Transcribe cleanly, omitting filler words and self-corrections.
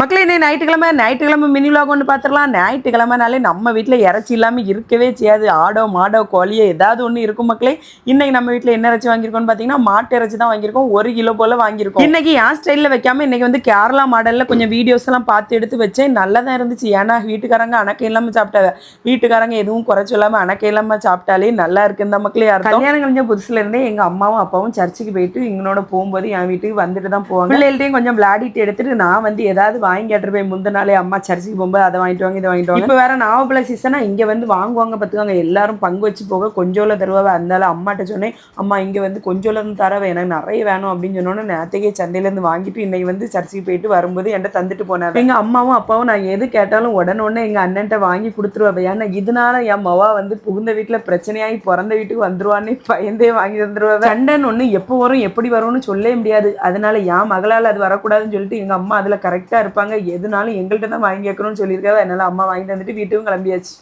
மக்களே இன்னைக்கு ஞாயிற்றுக்கிழமை மினி விலாக் ஒன்று பார்த்துடலாம். ஞாயிற்றுக்கிழமைனாலே நம்ம வீட்டில் இறைச்சி இல்லாமல் இருக்கவே செய்யாது. ஆடோ மாடோ கோழியோ ஏதாவது ஒன்று இருக்கும் மக்களே. இன்னைக்கு நம்ம வீட்டில் என்ன இறைச்சி வாங்கியிருக்கோம்னு பார்த்தீங்கன்னா மாட்டு இறைச்சி தான் வாங்கியிருக்கோம். 1 கிலோ போல் வாங்கியிருக்கோம். இன்னைக்கு என் ஸ்டைலில் வைக்காம இன்னைக்கு வந்து கேரளா மாடலில் கொஞ்சம் வீடியோஸ் எல்லாம் பார்த்து எடுத்து வச்சேன். நல்லா தான் இருந்துச்சு. ஏன்னா வீட்டுக்காரங்க அணக்கம் இல்லாமல் சாப்பிட்டாங்க. வீட்டுக்காரங்க எதுவும் குறை சொல்லாமல் அணக்கம் இல்லாமல் சாப்பிட்டாலே நல்லா இருக்குன்னு தான் மக்களே அர்த்தம். கல்யாணம் கழிஞ்ச புதுசுல இருந்தே எங்கள் அம்மாவும் அப்பாவும் சர்ச்சுக்கு போயிட்டு இங்கனோட போகும்போது என் வீட்டுக்கு வந்துட்டு தான் போவாங்க. பிள்ளைகள்ட்டையும் கொஞ்சம் விளையாடிட்டு எடுத்துட்டு நான் வந்து ஏதாவது வாங்கி கேட்டுருப்பேன். முந்தின நாளே அம்மா சர்ச்சுக்கு போகும்போது அதை வாங்கிட்டு வாங்க இதை வாங்கிட்டு வாங்க. இப்போ வேற நாவப்பழ சீசனா இங்கே வந்து வாங்குவாங்க பார்த்துக்காங்க. எல்லாரும் பங்கு வச்சு போக கொஞ்சோல தருவாங்க. அதனால அம்மாட்ட சொன்னேன், அம்மா இங்கே வந்து கொஞ்சோல இருந்து தரவே எனக்கு நிறைய வேணும் அப்படின்னு சொன்னோன்னு நேற்றுக்கே சந்தையிலேருந்து வாங்கிட்டு இன்னைக்கு வந்து சர்ச்சுக்கு போயிட்டு வரும்போது என்கிட்ட தந்துட்டு போனாங்க. எங்கள் அம்மாவும் அப்பாவும் நான் எது கேட்டாலும் உடனே எங்கள் அண்ணன்ட்ட வாங்கி கொடுத்துருவேன். ஏன்னா இதனால என் மவா வந்து புகுந்த வீட்டில் பிரச்சனையாகி பிறந்த வீட்டுக்கு வந்துருவான்னு பயந்தே வாங்கி தந்துருவாங்க. சண்டைன்னு ஒன்று எப்போ வரும் எப்படி வரும்னு சொல்லவே முடியாது. அதனால என் மகளால் அது வரக்கூடாதுன்னு சொல்லிட்டு எங்கள் அம்மா அதில் கரெக்டாக இருப்பாங்க. எதுனாலும் எங்கள்கிட்ட தான் வாங்கி கேட்கணும்னு சொல்லியிருக்காங்க. அதனால அம்மா வாங்கி தந்துட்டு வீட்டுக்கும் கிளம்பியாச்சு.